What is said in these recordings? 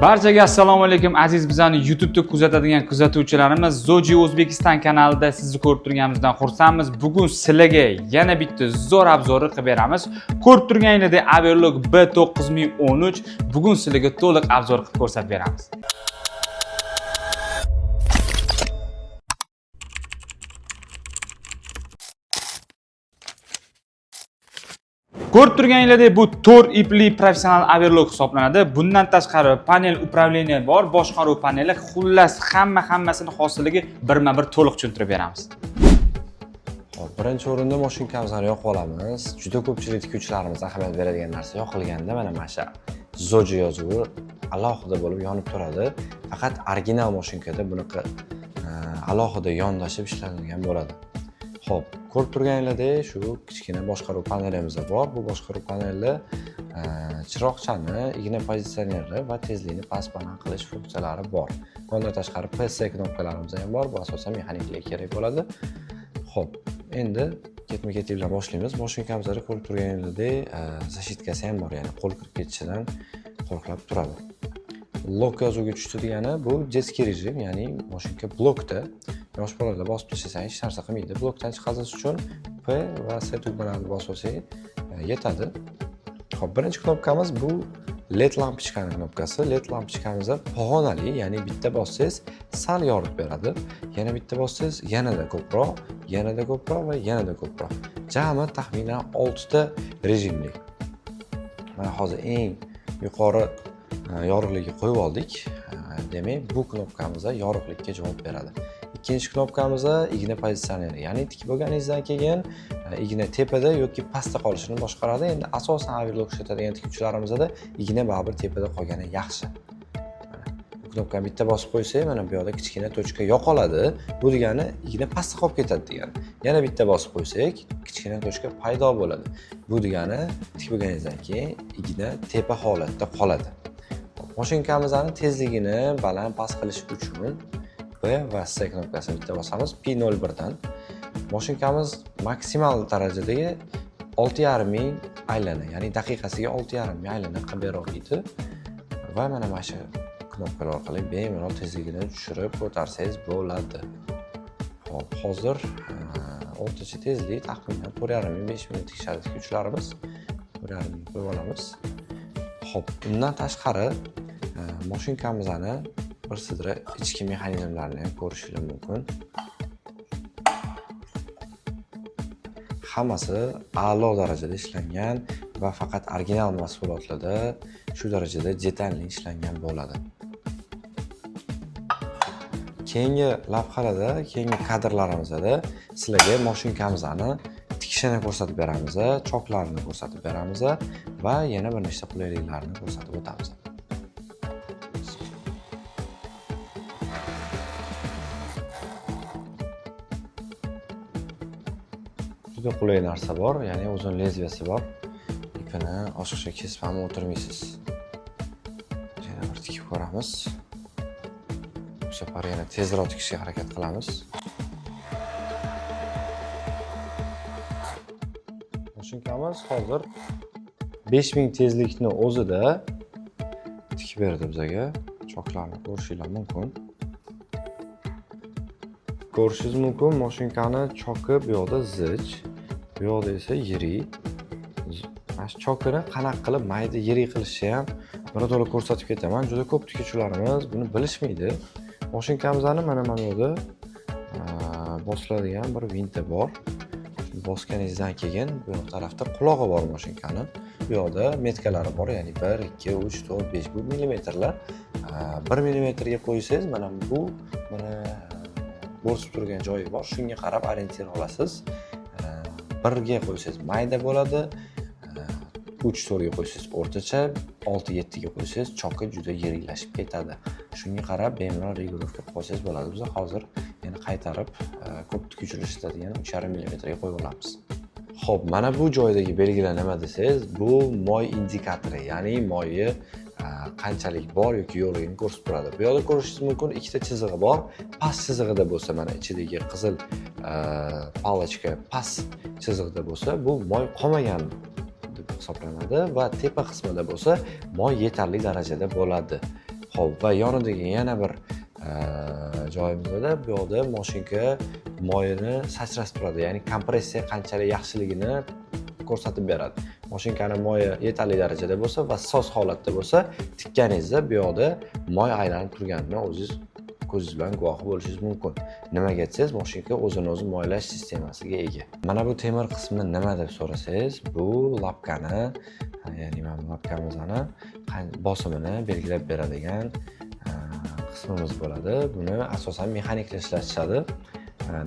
Barchaga assalomu alaykum aziz bizani YouTube'da kuzatadigan kuzatuvchilarimiz. Zoji O'zbekiston kanalida sizni ko'rib turganimizdan xursandmiz. Bugun sizlarga yana bitta zo'r obzorni qilib beramiz. Ko'rib turganingizdek Averlock B9013 bugun sizlarga to'liq obzor qilib ko'rsatib beramiz. Ko'rib turganingizdek bu 4 ipli professional Averlock hisoblanadi. Bundan tashqari panel upravleniya bor, boshqaruv paneli, xullas hammasini xosligi birma-bir to'liq tushuntirib beramiz. Birinchi o'rinda mashinkamizni yoqib olamiz. Juda ko'pchilik tikuvchilarimiz ahamiyat beradigan narsa yoqilganda mana shu Zoji yozuvi alohida bo'lib yonib turadi. Faqat original mashinkada bunaqa alohida yondashib ishlangan bo'ladi. Xo'p, ko'rib turganingizdek, shu kichkina boshqaruv panelimiz bor. Bu boshqaruv paneli chiroqchani, igna pozitsioneri va tezlikni past-baland qilish funksiyalari bor. Bundan tashqari PS knopkalarimiz ham bor. Bu asosan mexaniklarga kerak bo'ladi. Xo'p, endi ketma-ket bilan boshlaymiz. Mashinkamizda ko'rib turganingizdek, zashitkasi ham bor, ya'ni qo'l kirib ketishidan qo'rqlab turadi. Lock yozuviga tushdi degani bu детский rejim, ya'ni mashinka blokda. Yosh bolalar bosib tashlasangiz hech narsa qilmaydi. Blokdan chiqarish uchun P va S tugmalarini bossangiz yetadi. Xo'p, birinchi knopkamiz bu LED lampochkani knopkasi. LED lampochkamiz pog'onali, ya'ni bitta bossangiz sal yoritib beradi. Yana bitta bossangiz yanada ko'proq, yanada ko'proq va yanada ko'proq. Jami taxminan 6 ta rejimli. Mana hozir eng yuqori yorug'likka qo'yib oldik. Demak, bu knopkamiz yorug'likka javob beradi. Ikkinchi knopkamiz igna pozitsioneri, ya'ni tik bo'lganingizdan keyin igna tepada yoki pastda qolishini boshqaradi. Endi asosan Averlock ishlatadigan tikuvchilarimizda igna baribir tepada qolgani yaxshi. Bu knopkani bitta bosib qo'ysak, mana bu yerda kichkina tochka yo'qoladi. Bu degani igna pastda qolib ketadi degani. Yana bitta bosib qo'ysak, kichkina tochka paydo bo'ladi. Bu degani tik bo'lganingizdan keyin igna tepa holatda qoladi. Mashinkamizning tezligini baland-past qilish uchun P va S knopkasini bitta bosamiz. P01 dan. Mashinkamiz maksimal darajadagi 6,5 ming aylana, ya'ni daqiqasiga 6,5 ming aylana qilib bera oladi. Va mana shu knopkalar orqali bemalol tezligini tushirib ko'tarsangiz bo'ladi. Xo'p, hozir o'rtacha tezlik taxminan 4,5 ming 5 ming tikishadi tikuvchilarimiz. 4,5 ming qo'yib olamiz. Xo'p, undan tashqari mashinkamizni bir sidra ichki mexanizmlarini ham ko'rishingiz mumkin. Hammasi a'lo darajada ishlangan va faqat original mahsulotlarda shu darajada detalli ishlangan bo'ladi. Keyingi lavhalarda, keyingi kadrlarimizda sizlarga mashinkamizni tikishini ko'rsatib beramiz, choklarini ko'rsatib beramiz va yana bir nechta qulayliklarni ko'rsatib o'tamiz. Juda qulay narsa bor, ya'ni uzun lezviyasi bor. Ipini oshiqcha kesib ham o'tirmaysiz. Yana bir tikib ko'ramiz. Bu safar yana tezroq tikishga harakat qilamiz. Mashinkamiz hozir 5000 tezlikni o'zida tikib berdi bizga. Choklarni ko'rishingiz mumkin. Ko'rishingiz mumkin, mashinkani choki bu yoqda zich, bu yoqda esa yirik. Mana shu chokini qanaqa qilib mayda yirik qilishni ham birato'la ko'rsatib ketaman. Juda ko'p tikuvchilarimiz buni bilishmaydi. Mashinkamizni mana bu yerda bosiladigan bir vinta bor. Bosganingizdan keyin bu tarafda qulog'i bor mashinkani. Bu yoqda metkalari bor, ya'ni 1, 2, 3, 4, 5 bu millimetrlar. 1 millimetrga qo'ysangiz mana bu bo'sib turgan joyi bor. Shunga qarab orientir olasiz. 1 ga qo'ysangiz mayda bo'ladi. 3-4 ga qo'ysangiz o'rtacha, 6-7 ga qo'ysangiz choki juda yiriklashib ketadi. Shunga qarab bemalol regulovka qilib qo'ysangiz bo'ladi. Biz hozir yana qaytarib ko'p tikuvchilar ishlatadigan 3,5 mm ga qo'yib olamiz. Xo'p, mana bu joydagi belgilar nima desangiz, bu moy indikatori, ya'ni moyi qanchalik bor yoki yo'qligini ko'rsatib turadi. Bu yerda ko'rishingiz mumkin, ikkita chizig'i bor. Past chizig'ida bo'lsa, mana ichidagi qizil palochka past chizig'ida bo'lsa, bu moy qolmagan deb hisoblanadi va tepa qismida bo'lsa, moy yetarli darajada bo'ladi. Xo'p, va yonidagi yana bir joyimizda bu yoqda mashinka moyini sachratib turadi, ya'ni kompressiya qanchalik yaxshiligini ko'rsatib beradi. Mashinkani moyi yetarli darajada bo'lsa va soz holatda bo'lsa, tikkaningizda bu yoqda moy aylanib turganini o'zingiz ko'zingiz bilan guvohi bo'lishingiz mumkin. Nimaga aytsangiz, mashinka o'zini o'zi moylash sistemasiga ega. Mana bu temir qismi nima deb so'rasangiz, bu lapkani, ya'ni mana lapkamizni bosimini belgilab beradigan qismimiz bo'ladi. Buni asosan mexaniklar ishlatishadi.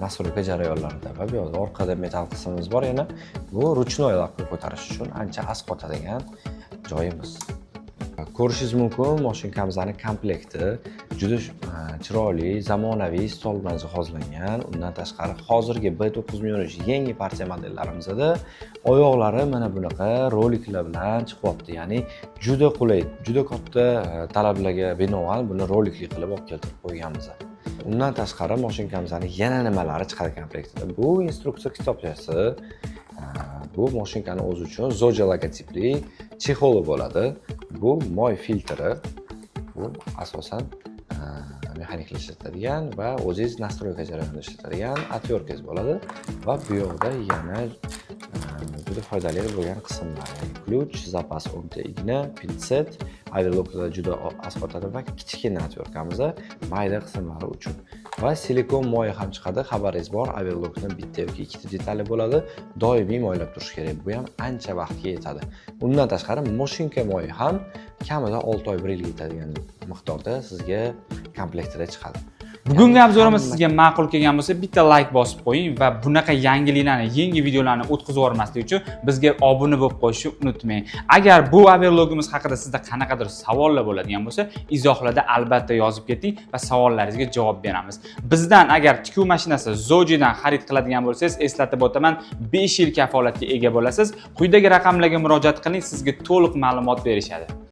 Nastroyka jarayonlarida va bu yerda orqada metal qismimiz bor yana. Bu ruchnoy lapka ko'tarish uchun ancha asqotadigan joyimiz. Ko'rishingiz mumkin, mashinkamizning komplekti juda chiroyli, zamonaviy stol bilan jihozlangan. Undan tashqari hozirgi B913 yangi partiya modellarimizda oyoqlari mana bunaqa roliklar bilan chiqyapti. Ya'ni juda qulay, juda katta talablarga binoan buni rolikli qilib olib keltirib qo'yganmiz. Undan tashqari mashinkamizning yana nimalari chiqadi komplektida? Bu instruksiya kitobchasi, bu mashinkani o'zi uchun Zoja logotipli chexoli bo'ladi. Bu moy filtri, bu asosan mexaniklar ishlatadigan va o'zingiz nastroyka jarayonida ishlatadigan atverkangiz bo'ladi va bu yoqda yana juda foydali bo'lgan qismlar, ya'ni ключ, zapas o'nta igna, pinset, overlockda juda asqotadi va kichkina atverkamiz mayda qismlari uchun. Va silikon moyi ham chiqadi, xabaringiz bor, overlockning bitta yoki ikkita detali bo'ladi, doimiy moylab turish kerak. Bu ham ancha vaqtga yetadi. Undan tashqari mashinka moyi ham kamida 6 oy 1 yilga yetadigan miqdorda sizga komplektida chiqadi. Bugungi obzorimiz sizga ma'qul kelgan bo'lsa, bitta like bosib qo'ying va bunaqa yangiliklarni, yangi videolarni o'tkazib yubormaslik uchun bizga obuna bo'lib qo'yishni unutmang. Agar bu overlockimiz haqida sizda qanaqadir savollar bo'ladigan bo'lsa, izohlarda albatta yozib keting va savollaringizga javob beramiz. Bizdan agar tikuv mashinasi Zojidan xarid qiladigan bo'lsangiz, eslatib o'taman, 5 yil kafolatga ega bo'lasiz. Quyidagi raqamlarga murojaat qiling, sizga to'liq ma'lumot berishadi.